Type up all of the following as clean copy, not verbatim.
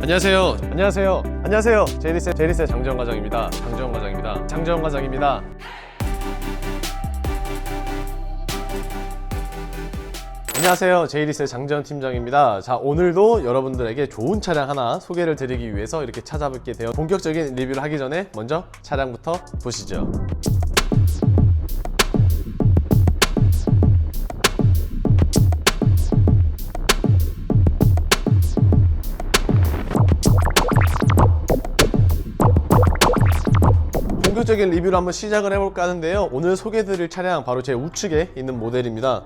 안녕하세요. 안녕하세요. 안녕하세요. 제이리스의 장재원 과장입니다. 장재원 과장입니다. 안녕하세요. 제이리스의 장재원 팀장입니다. 자, 오늘도 여러분들에게 좋은 차량 하나 소개를 드리기 위해서 이렇게 찾아뵙게 되어 본격적인 리뷰를 하기 전에 먼저 차량부터 보시죠. 본격적인 리뷰를 한번 시작을 해볼까 하는데요. 오늘 소개해드릴 차량 바로 제 우측에 있는 모델입니다.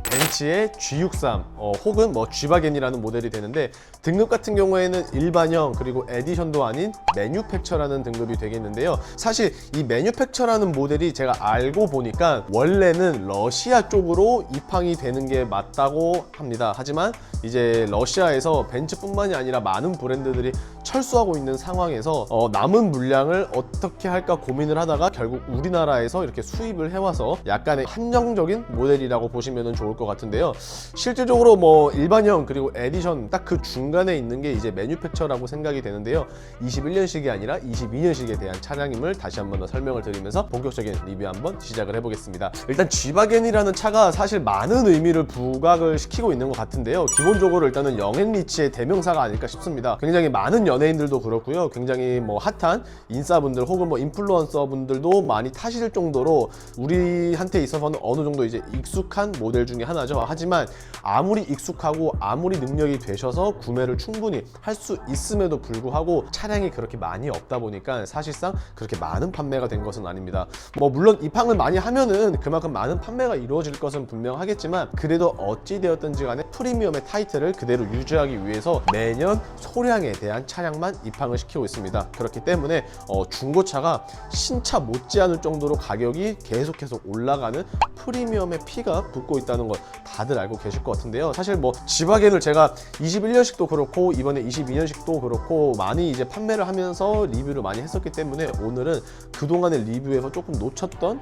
벤츠의 G63 혹은 G바겐이라는 모델이 되는데, 등급 같은 경우에는 일반형 그리고 에디션도 아닌 매뉴팩처라는 등급이 되겠는데요. 사실 이 매뉴팩처라는 모델이 제가 알고 보니까 원래는 러시아 쪽으로 입항이 되는 게 맞다고 합니다. 하지만 이제 러시아에서 벤츠뿐만이 아니라 많은 브랜드들이 철수하고 있는 상황에서 남은 물량을 어떻게 할까 고민을 하다가 결국 우리나라에서 이렇게 수입을 해와서 약간의 한정적인 모델이라고 보시면 좋을 것 같은데요. 실질적으로 일반형 그리고 에디션 딱 그 중간에 있는 게 이제 매뉴팩처라고 생각이 되는데요. 21년식이 아니라 22년식에 대한 차량임을 다시 한번 더 설명을 드리면서 본격적인 리뷰 한번 시작을 해보겠습니다. 일단 G바겐이라는 차가 사실 많은 의미를 부각을 시키고 있는 것 같은데요. 기본적으로 일단은 영앤 리치의 대명사가 아닐까 싶습니다. 굉장히 많은 연예인들도 그렇고요. 굉장히 핫한 인싸분들 혹은 인플루언서 분들도 많이 타실 정도로 우리한테 있어서는 어느 정도 이제 익숙한 모델 중에 하나죠. 하지만 아무리 익숙하고 아무리 능력이 되셔서 구매를 충분히 할 수 있음에도 불구하고 차량이 그렇게 많이 없다 보니까 사실상 그렇게 많은 판매가 된 것은 아닙니다. 물론 입항을 많이 하면은 그만큼 많은 판매가 이루어질 것은 분명하겠지만, 그래도 어찌되었든지 간에 프리미엄의 타이틀을 그대로 유지하기 위해서 매년 소량에 대한 차량만 입항을 시키고 있습니다. 그렇기 때문에 중고차가 신차 못지않을 정도로 가격이 계속해서 올라가는 프리미엄의 피가 붙고 있다는 걸 다들 알고 계실 것 같은데요. 사실 G바겐을 제가 21년식도 그렇고 이번에 22년식도 그렇고 많이 이제 판매를 하면서 리뷰를 많이 했었기 때문에 오늘은 그동안의 리뷰에서 조금 놓쳤던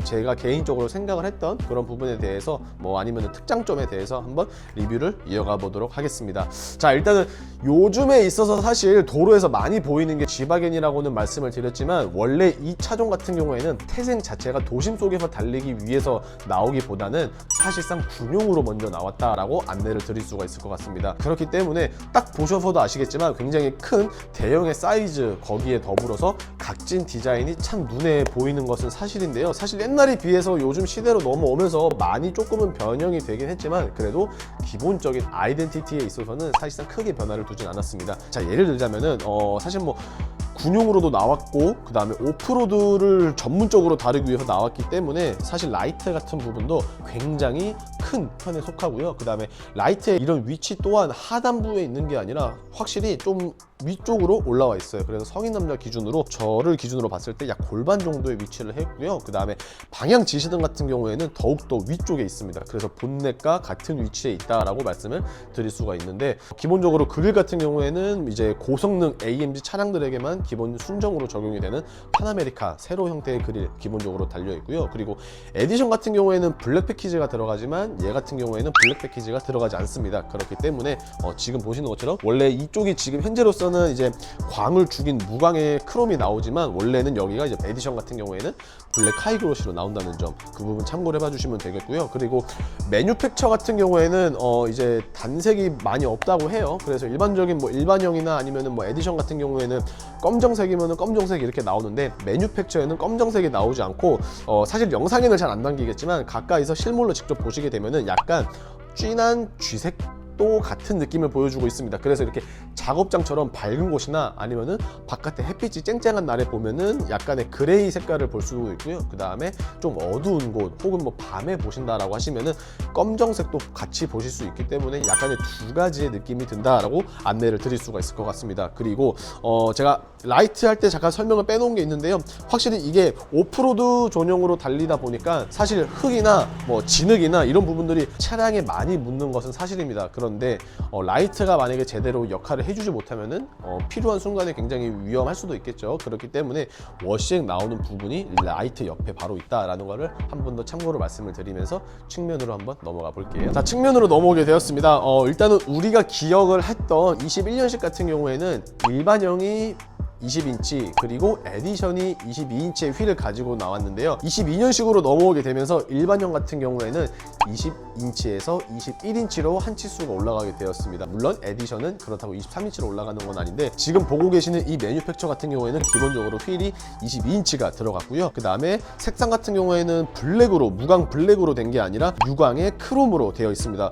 제가 개인적으로 생각을 했던 그런 부분에 대해서 아니면 특장점에 대해서 한번 리뷰를 이어가 보도록 하겠습니다. 자, 일단은 요즘에 있어서 사실 도로에서 많이 보이는 게 G바겐이라고는 말씀을 드렸지만, 원래 이 차종 같은 경우에는 태생 자체가 도심 속에서 달리기 위해서 나오기보다는 사실상 군용으로 먼저 나왔다라고 안내를 드릴 수가 있을 것 같습니다. 그렇기 때문에 딱 보셔서도 아시겠지만 굉장히 큰 대형의 사이즈, 거기에 더불어서 각진 디자인이 참 눈에 보이는 것은 사실인데요. 사실 옛날에 비해서 요즘 시대로 넘어오면서 많이 조금은 변형이 되긴 했지만, 그래도 기본적인 아이덴티티에 있어서는 사실상 크게 변화를 두진 않았습니다. 자, 예를 들자면은 사실 군용으로도 나왔고, 그 다음에 오프로드를 전문적으로 다루기 위해서 나왔기 때문에 사실 라이트 같은 부분도 굉장히 큰 편에 속하고요. 그 다음에 라이트의 이런 위치 또한 하단부에 있는 게 아니라 확실히 좀 위쪽으로 올라와 있어요. 그래서 성인 남자 기준으로, 저를 기준으로 봤을 때 약 골반 정도의 위치를 했고요. 그 다음에 방향 지시등 같은 경우에는 더욱더 위쪽에 있습니다. 그래서 본넷과 같은 위치에 있다라고 말씀을 드릴 수가 있는데, 기본적으로 그릴 같은 경우에는 이제 고성능 AMG 차량들에게만 기본 순정으로 적용이 되는 파나메리카 세로 형태의 그릴 기본적으로 달려 있고요. 그리고 에디션 같은 경우에는 블랙 패키지가 들어가지만 얘 같은 경우에는 블랙 패키지가 들어가지 않습니다. 그렇기 때문에 지금 보시는 것처럼 원래 이쪽이 지금 현재로서는 이제 광을 죽인 무광의 크롬이 나오지만, 원래는 여기가 이제 에디션 같은 경우에는 블랙 하이그로시로 나온다는 점, 그 부분 참고를 해봐주시면 되겠고요. 그리고 매뉴팩처 같은 경우에는 이제 단색이 많이 없다고 해요. 그래서 일반적인 일반형이나 아니면은 에디션 같은 경우에는 검정색이면은 검정색 이렇게 나오는데, 매뉴팩처에는 검정색이 나오지 않고 사실 영상에는 잘 안 담기겠지만 가까이서 실물로 직접 보시게 되면은 약간 진한 쥐색 또 같은 느낌을 보여주고 있습니다. 그래서 이렇게 작업장처럼 밝은 곳이나 아니면은 바깥에 햇빛이 쨍쨍한 날에 보면은 약간의 그레이 색깔을 볼 수 있고요. 그 다음에 좀 어두운 곳 혹은 밤에 보신다라고 하시면은 검정색도 같이 보실 수 있기 때문에 약간의 두 가지의 느낌이 든다라고 안내를 드릴 수가 있을 것 같습니다. 그리고 제가 라이트 할 때 잠깐 설명을 빼놓은 게 있는데요. 확실히 이게 오프로드 전용으로 달리다 보니까 사실 흙이나 진흙이나 이런 부분들이 차량에 많이 묻는 것은 사실입니다. 그런 있었는데 라이트가 만약에 제대로 역할을 해주지 못하면은 필요한 순간에 굉장히 위험할 수도 있겠죠. 그렇기 때문에 워시액 나오는 부분이 라이트 옆에 바로 있다라는 거를 한 번 더 참고로 말씀을 드리면서 측면으로 한번 넘어가 볼게요. 자, 측면으로 넘어오게 되었습니다. 일단은 우리가 기억을 했던 21년식 같은 경우에는 일반형이 20인치 그리고 에디션이 22인치의 휠을 가지고 나왔는데요. 22년식으로 넘어오게 되면서 일반형 같은 경우에는 20인치에서 21인치로 한 치수가 올라가게 되었습니다. 물론 에디션은 그렇다고 23인치로 올라가는 건 아닌데 지금 보고 계시는 이 매뉴팩처 같은 경우에는 기본적으로 휠이 22인치가 들어갔고요. 그 다음에 색상 같은 경우에는 블랙으로, 무광 블랙으로 된 게 아니라 유광의 크롬으로 되어 있습니다.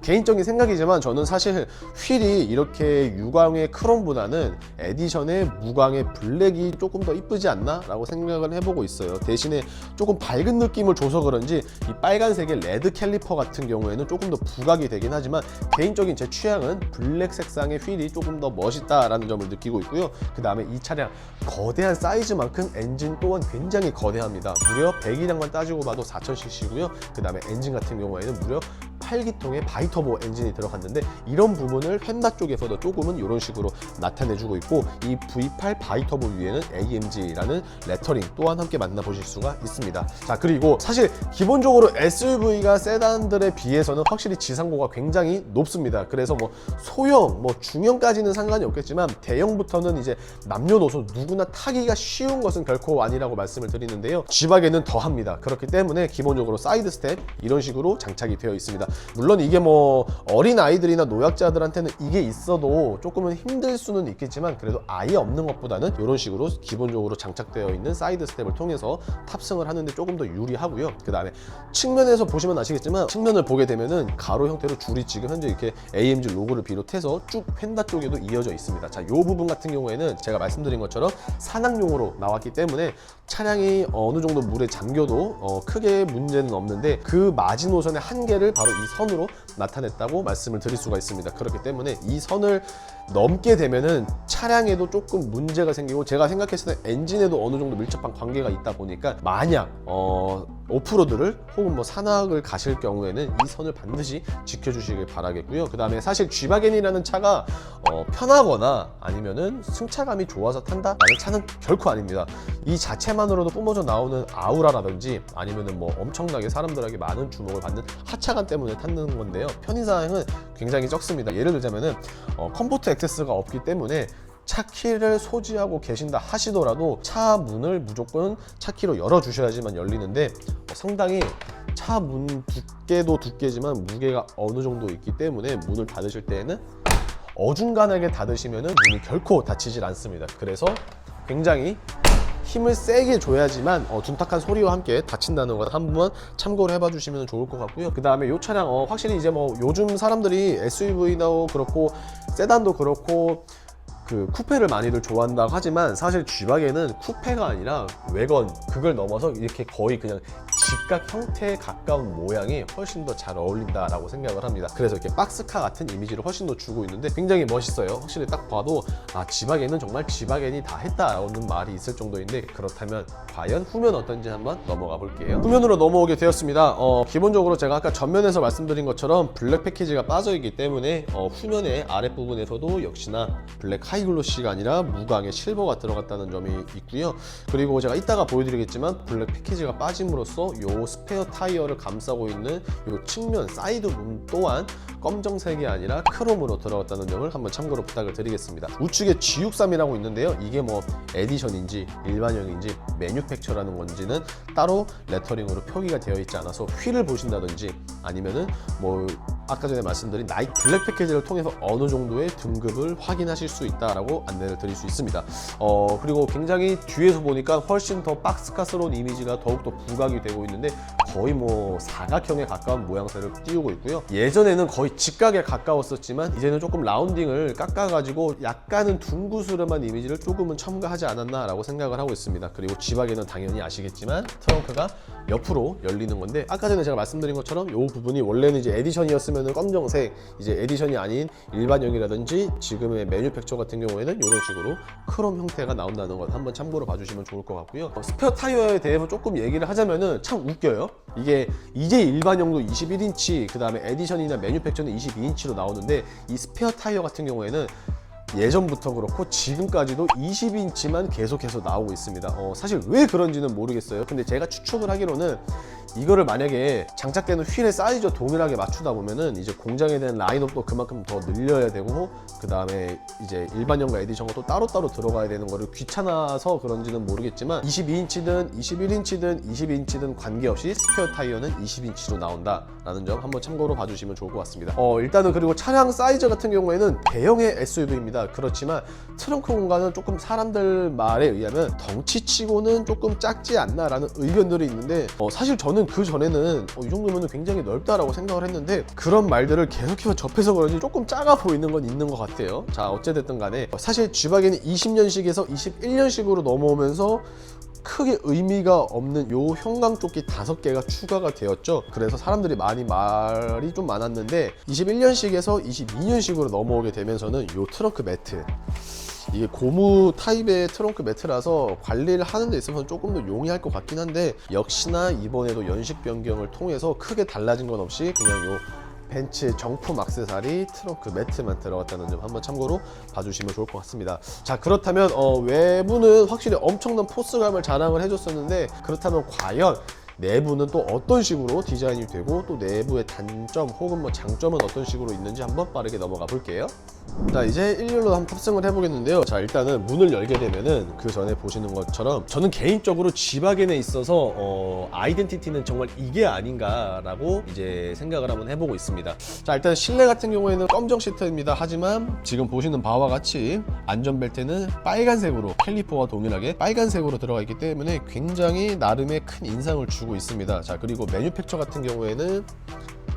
개인적인 생각이지만 저는 사실 휠이 이렇게 유광의 크롬보다는 에디션의 무광의 블랙이 조금 더 이쁘지 않나? 라고 생각을 해보고 있어요. 대신에 조금 밝은 느낌을 줘서 그런지 이 빨간색의 레드 캘리퍼 같은 경우에는 조금 더 부각이 되긴 하지만 개인적인 제 취향은 블랙 색상의 휠이 조금 더 멋있다라는 점을 느끼고 있고요. 그 다음에 이 차량 거대한 사이즈만큼 엔진 또한 굉장히 거대합니다. 무려 배기량만 따지고 봐도 4000cc고요. 그 다음에 엔진 같은 경우에는 무려 8기통의 바이터보 엔진이 들어갔는데 이런 부분을 펜다 쪽에서도 조금은 이런 식으로 나타내주고 있고 이 V8 바이터보 위에는 AMG라는 레터링 또한 함께 만나보실 수가 있습니다. 자, 그리고 사실 기본적으로 SUV가 세단들에 비해서는 확실히 지상고가 굉장히 높습니다. 그래서 뭐 소형, 뭐 중형까지는 상관이 없겠지만 대형부터는 이제 남녀노소 누구나 타기가 쉬운 것은 결코 아니라고 말씀을 드리는데요. G박에는 더합니다. 그렇기 때문에 기본적으로 사이드 스텝 이런 식으로 장착이 되어 있습니다. 물론 이게 뭐 어린 아이들이나 노약자들한테는 이게 있어도 조금은 힘들 수는 있겠지만 그래도 아예 없는 것보다는 이런 식으로 기본적으로 장착되어 있는 사이드 스텝을 통해서 탑승을 하는데 조금 더 유리하고요. 그 다음에 측면에서 보시면 아시겠지만 측면을 보게 되면은 가로 형태로 줄이 지금 현재 이렇게 AMG 로고를 비롯해서 쭉 펜다 쪽에도 이어져 있습니다. 자, 이 부분 같은 경우에는 제가 말씀드린 것처럼 산악용으로 나왔기 때문에 차량이 어느 정도 물에 잠겨도 크게 문제는 없는데 그 마지노선의 한계를 바로 이 선으로 나타냈다고 말씀을 드릴 수가 있습니다. 그렇기 때문에 이 선을 넘게 되면은 차량에도 조금 문제가 생기고 제가 생각했을 때 엔진에도 어느 정도 밀접한 관계가 있다 보니까 만약 오프로드를 혹은 뭐 산악을 가실 경우에는 이 선을 반드시 지켜주시길 바라겠고요. 그 다음에 사실 G박엔이라는 차가 편하거나 아니면은 승차감이 좋아서 탄다라는 차는 결코 아닙니다. 이 자체만으로도 뿜어져 나오는 아우라라든지 아니면은 뭐 엄청나게 사람들에게 많은 주목을 받는 하차감 때문에 타는 건데요. 편의사항은 굉장히 적습니다. 예를 들자면은 컴포트 액세스가 없기 때문에 차 키를 소지하고 계신다 하시더라도 차 문을 무조건 차 키로 열어주셔야지만 열리는데 상당히 차 문 두께도 두께지만 무게가 어느 정도 있기 때문에 문을 닫으실 때에는 어중간하게 닫으시면은 문이 결코 닫히질 않습니다. 그래서 굉장히 힘을 세게 줘야지만 둔탁한 소리와 함께 닫힌다는 것 한번 참고를 해봐 주시면 좋을 것 같고요. 그 다음에 이 차량 확실히 이제 뭐 요즘 사람들이 SUV도 그렇고 세단도 그렇고 그 쿠페를 많이들 좋아한다고 하지만 사실 G박에는 쿠페가 아니라 외건 그걸 넘어서 이렇게 거의 그냥 직각 형태에 가까운 모양이 훨씬 더 잘 어울린다라고 생각을 합니다. 그래서 이렇게 박스카 같은 이미지를 훨씬 더 주고 있는데 굉장히 멋있어요. 확실히 딱 봐도 G박에는 정말 G박엔이 다 했다라는 말이 있을 정도인데 그렇다면 과연 후면 어떤지 한번 넘어가 볼게요. 후면으로 넘어오게 되었습니다. 기본적으로 제가 아까 전면에서 말씀드린 것처럼 블랙 패키지가 빠져있기 때문에 후면의 아랫부분에서도 역시나 블랙 하이글로시가 아니라 무광의 실버가 들어갔다는 점이 있고요. 그리고 제가 이따가 보여드리겠지만 블랙 패키지가 빠짐으로써 요 스페어 타이어를 감싸고 있는 요 측면 사이드 문 또한 검정색이 아니라 크롬으로 들어갔다는 점을 한번 참고로 부탁을 드리겠습니다. 우측에 G63이라고 있는데요. 이게 뭐 에디션인지 일반형인지 매뉴팩처라는 건지는 따로 레터링으로 표기가 되어 있지 않아서 휠을 보신다든지 아니면은 뭐 아까 전에 말씀드린 나이키 블랙 패키지를 통해서 어느 정도의 등급을 확인하실 수 있다라고 안내를 드릴 수 있습니다. 그리고 굉장히 뒤에서 보니까 훨씬 더 박스카스러운 이미지가 더욱더 부각이 되고 있는데 거의 뭐 사각형에 가까운 모양새를 띄우고 있고요. 예전에는 거의 직각에 가까웠었지만 이제는 조금 라운딩을 깎아가지고 약간은 둥구스름한 이미지를 조금은 첨가하지 않았나 라고 생각을 하고 있습니다. 그리고 G박에는 당연히 아시겠지만 트렁크가 옆으로 열리는 건데 아까 전에 제가 말씀드린 것처럼 이 부분이 원래는 이제 에디션이었으면 있으면 검정색, 이제 에디션이 아닌 일반형이라든지 지금의 매뉴팩처 같은 경우에는 이런 식으로 크롬 형태가 나온다는 것 한번 참고로 봐주시면 좋을 것 같고요. 스페어 타이어에 대해서 조금 얘기를 하자면은 참 웃겨요. 이게 이제 일반형도 21인치, 그 다음에 에디션이나 매뉴팩처는 22인치로 나오는데 이 스페어 타이어 같은 경우에는 예전부터 그렇고 지금까지도 20인치만 계속해서 나오고 있습니다. 사실 왜 그런지는 모르겠어요. 근데 제가 추측을 하기로는 이거를 만약에 장착되는 휠의 사이즈와 동일하게 맞추다 보면은 이제 공장에 대한 라인업도 그만큼 더 늘려야 되고, 그 다음에 이제 일반형과 에디션과 또 따로따로 들어가야 되는 거를 귀찮아서 그런지는 모르겠지만 22인치든 21인치든 22인치든 관계없이 스페어 타이어는 20인치로 나온다라는 점 한번 참고로 봐주시면 좋을 것 같습니다. 일단은 그리고 차량 사이즈 같은 경우에는 대형의 SUV입니다. 그렇지만 트렁크 공간은 조금 사람들 말에 의하면 덩치치고는 조금 작지 않나라는 의견들이 있는데, 사실 저는 그 전에는 이 정도면 굉장히 넓다라고 생각을 했는데 그런 말들을 계속해서 접해서 그런지 조금 작아 보이는 건 있는 것 같아요. 자, 어찌됐든 간에 사실 G바겐이 20년식에서 21년식으로 넘어오면서 크게 의미가 없는 요 형광조끼 5개가 추가가 되었죠. 그래서 사람들이 말이 좀 많았는데 21년식에서 22년식으로 넘어오게 되면서는 요 트렁크 매트, 이게 고무 타입의 트렁크 매트라서 관리를 하는 데 있어서 조금 더 용이할 것 같긴 한데, 역시나 이번에도 연식 변경을 통해서 크게 달라진 건 없이 그냥 요 벤츠 정품 액세서리 트렁크 매트만 들어갔다는 점 한번 참고로 봐주시면 좋을 것 같습니다. 자, 그렇다면 외부는 확실히 엄청난 포스감을 자랑을 해줬었는데, 그렇다면 과연 내부는 또 어떤 식으로 디자인이 되고 또 내부의 단점 혹은 뭐 장점은 어떤 식으로 있는지 한번 빠르게 넘어가 볼게요. 자, 이제 일렬로 한번 탑승을 해보겠는데요. 자, 일단은 문을 열게 되면은 그 전에 보시는 것처럼 저는 개인적으로 G바겐에 있어서 아이덴티티는 정말 이게 아닌가라고 이제 생각을 한번 해보고 있습니다. 자, 일단 실내 같은 경우에는 검정 시트입니다. 하지만 지금 보시는 바와 같이 안전벨트는 빨간색으로, 캘리퍼와 동일하게 빨간색으로 들어가 있기 때문에 굉장히 나름의 큰 인상을 주고 있습니다. 자, 그리고 매뉴팩처 같은 경우에는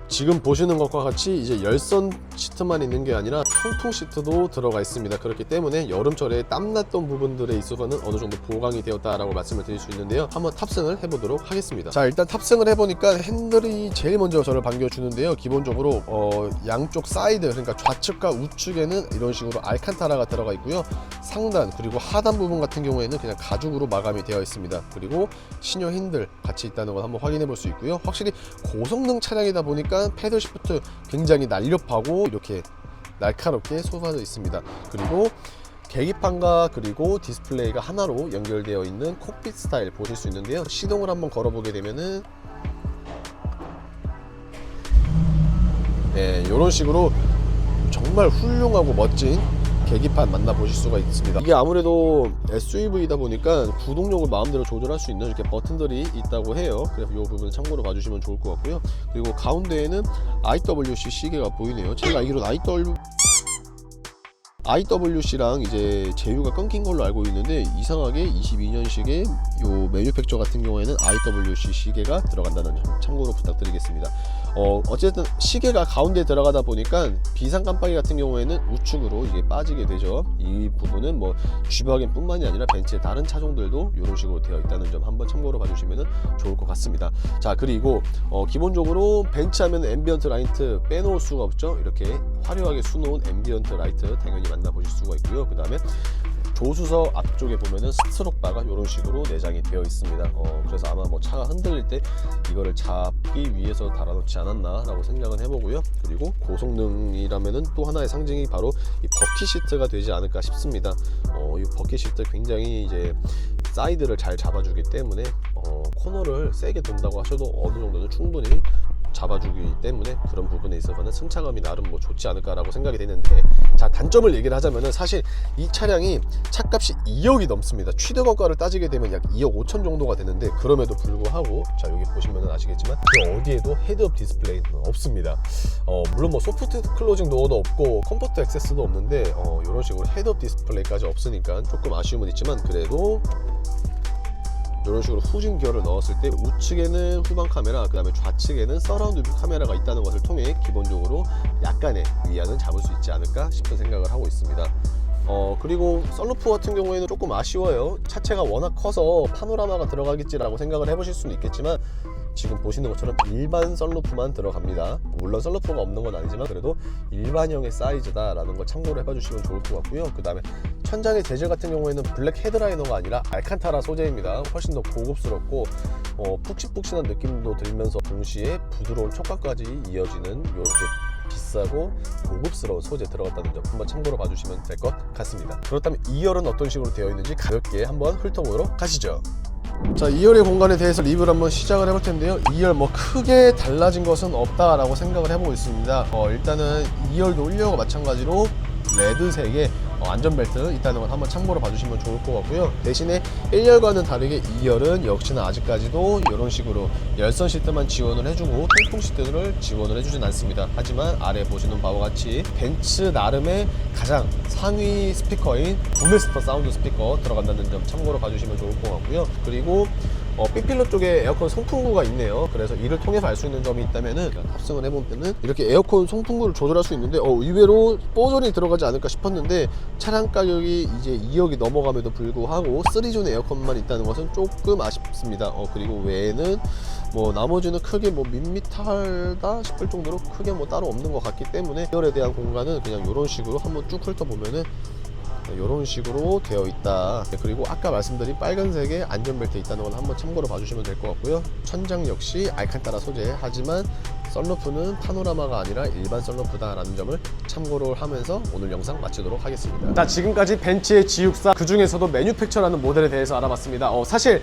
지금 보시는 것과 같이 이제 열선 시트만 있는 게 아니라 통풍 시트도 들어가 있습니다. 그렇기 때문에 여름철에 땀났던 부분들에 있어서는 어느 정도 보강이 되었다라고 말씀을 드릴 수 있는데요. 한번 탑승을 해보도록 하겠습니다. 자, 일단 탑승을 해보니까 핸들이 제일 먼저 저를 반겨주는데요. 기본적으로 양쪽 사이드, 그러니까 좌측과 우측에는 이런 식으로 알칸타라가 들어가 있고요. 상단 그리고 하단 부분 같은 경우에는 그냥 가죽으로 마감이 되어 있습니다. 그리고 신형 핸들 같이 있다는 걸 한번 확인해 볼 수 있고요. 확실히 고성능 차량이다 보니까 패들 시프트 굉장히 날렵하고 이렇게 날카롭게 쏟아져 있습니다. 그리고 계기판과 그리고 디스플레이가 하나로 연결되어 있는 콕핏 스타일 보실 수 있는데요. 시동을 한번 걸어보게 되면은 이런 식으로 정말 훌륭하고 멋진 계기판 만나보실 수가 있습니다. 이게 아무래도 SUV이다 보니까 구동력을 마음대로 조절할 수 있는 이렇게 버튼들이 있다고 해요. 그래서 이 부분 참고로 봐주시면 좋을 것 같고요. 그리고 가운데에는 IWC 시계가 보이네요. 제가 알기로는 IWC랑 이제 제휴가 끊긴 걸로 알고 있는데, 이상하게 22년식의 요 매뉴팩처 같은 경우에는 IWC 시계가 들어간다는 점 참고로 부탁드리겠습니다. 어쨌든 시계가 가운데 들어가다 보니까 비상 깜빡이 같은 경우에는 우측으로 이게 빠지게 되죠. 이 부분은 뭐 G바겐 뿐만이 아니라 벤츠의 다른 차종들도 이런 식으로 되어 있다는 점 한번 참고로 봐주시면 좋을 것 같습니다. 자, 그리고 기본적으로 벤츠 하면 앰비언트 라이트 빼놓을 수가 없죠. 이렇게 화려하게 수놓은 앰비언트 라이트 당연히 만나보실 수가 있고요. 그 다음에 조수석 앞쪽에 보면은 스트로크바가 이런 식으로 내장이 되어 있습니다. 그래서 아마 뭐 차가 흔들릴 때 이거를 잡기 위해서 달아놓지 않았나 라고 생각은 해보고요. 그리고 고성능이라면은 또 하나의 상징이 바로 이 버킷 시트가 되지 않을까 싶습니다. 이 버킷 시트 굉장히 이제 사이드를 잘 잡아주기 때문에 코너를 세게 돈다고 하셔도 어느 정도는 충분히 잡아주기 때문에 그런 부분에 있어서는 승차감이 나름 뭐 좋지 않을까라고 생각이 되는데, 자, 단점을 얘기를 하자면은 사실 이 차량이 차값이 2억이 넘습니다. 취득원가를 따지게 되면 약 2억 5천 정도가 되는데, 그럼에도 불구하고 자, 여기 보시면은 아시겠지만 그 어디에도 헤드업 디스플레이는 없습니다. 물론 뭐 소프트 클로징 도어도 없고 컴포트 액세스도 없는데 이런 식으로 헤드업 디스플레이까지 없으니까 조금 아쉬움은 있지만, 그래도 이런 식으로 후진 기어를 넣었을 때 우측에는 후방 카메라, 그 다음에 좌측에는 서라운드 뷰 카메라가 있다는 것을 통해 기본적으로 약간의 위안은 잡을 수 있지 않을까 싶은 생각을 하고 있습니다. 그리고 썬루프 같은 경우에는 조금 아쉬워요. 차체가 워낙 커서 파노라마가 들어가겠지라고 생각을 해보실 수는 있겠지만, 지금 보시는 것처럼 일반 썬루프만 들어갑니다. 물론 썬루프가 없는 건 아니지만 그래도 일반형의 사이즈다라는 걸 참고로 해봐 주시면 좋을 것 같고요. 그 다음에 천장의 재질 같은 경우에는 블랙 헤드라이너가 아니라 알칸타라 소재입니다. 훨씬 더 고급스럽고 푹신푹신한 느낌도 들면서 동시에 부드러운 촉감까지 이어지는 이렇게 비싸고 고급스러운 소재 들어갔다는 점 한번 참고로 봐주시면 될 것 같습니다. 그렇다면 2열은 어떤 식으로 되어 있는지 가볍게 한번 훑어보도록 하시죠. 자, 2열의 공간에 대해서 리뷰를 한번 시작을 해볼 텐데요. 2열 뭐 크게 달라진 것은 없다라고 생각을 해보고 있습니다. 일단은 2열도 1열과 마찬가지로 레드색의 안전벨트 있다는 건 한번 참고로 봐주시면 좋을 것 같고요. 대신에 1열과는 다르게 2열은 역시나 아직까지도 이런 식으로 열선 시트만 지원을 해주고 통풍 시트를 지원을 해주진 않습니다. 하지만 아래 보시는 바와 같이 벤츠 나름의 가장 상위 스피커인 구메스터 사운드 스피커 들어간다는 점 참고로 봐주시면 좋을 것 같고요. 그리고 삐필러 쪽에 에어컨 송풍구가 있네요. 그래서 이를 통해서 알 수 있는 점이 있다면은 탑승을 해보면은 이렇게 에어컨 송풍구를 조절할 수 있는데 의외로 뽀전이 들어가지 않을까 싶었는데 차량 가격이 이제 2억이 넘어감에도 불구하고 3존 에어컨만 있다는 것은 조금 아쉽습니다. 그리고 외에는 뭐 나머지는 크게 뭐 밋밋하다 싶을 정도로 크게 뭐 따로 없는 것 같기 때문에 2열에 대한 공간은 그냥 이런 식으로 한번 쭉 훑어보면은 이런 식으로 되어 있다. 그리고 아까 말씀드린 빨간색의 안전벨트 있다는 건 한번 참고로 봐주시면 될 것 같고요. 천장 역시 알칸타라 소재, 하지만 썬루프는 파노라마가 아니라 일반 썬루프다 라는 점을 참고를 하면서 오늘 영상 마치도록 하겠습니다. 자, 지금까지 벤츠의 G63 그 중에서도 매뉴팩처라는 모델에 대해서 알아봤습니다. 사실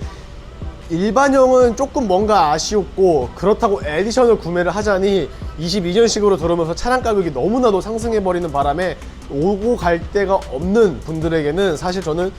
일반형은 조금 뭔가 아쉬웠고, 그렇다고 에디션을 구매를 하자니 22년식으로 들어오면서 차량 가격이 너무나도 상승해버리는 바람에 오고 갈 데가 없는 분들에게는 사실 저는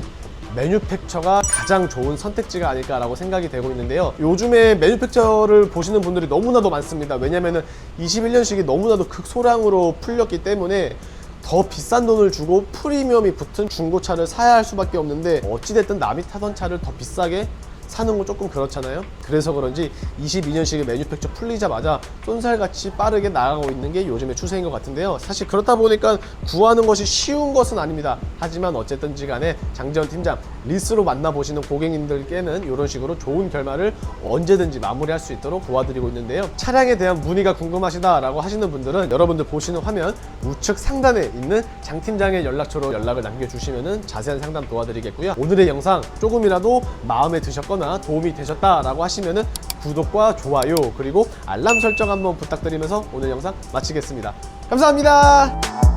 매뉴팩처가 가장 좋은 선택지가 아닐까라고 생각이 되고 있는데요. 요즘에 매뉴팩처를 보시는 분들이 너무나도 많습니다. 왜냐면은 21년식이 너무나도 극소량으로 풀렸기 때문에 더 비싼 돈을 주고 프리미엄이 붙은 중고차를 사야 할 수밖에 없는데, 어찌됐든 남이 타던 차를 더 비싸게 사는 건 조금 그렇잖아요. 그래서 그런지 22년식의 매뉴팩처 풀리자마자 쏜살같이 빠르게 나가고 있는 게 요즘의 추세인 것 같은데요. 사실 그렇다 보니까 구하는 것이 쉬운 것은 아닙니다. 하지만 어쨌든지 간에 장재원 팀장 리스로 만나보시는 고객님들께는 이런 식으로 좋은 결말을 언제든지 마무리할 수 있도록 도와드리고 있는데요. 차량에 대한 문의가 궁금하시다라고 하시는 분들은 여러분들 보시는 화면 우측 상단에 있는 장 팀장의 연락처로 연락을 남겨주시면 자세한 상담 도와드리겠고요. 오늘의 영상 조금이라도 마음에 드셨거나 도움이 되셨다라고 하시면은 구독과 좋아요 그리고 알람 설정 한번 부탁드리면서 오늘 영상 마치겠습니다. 감사합니다.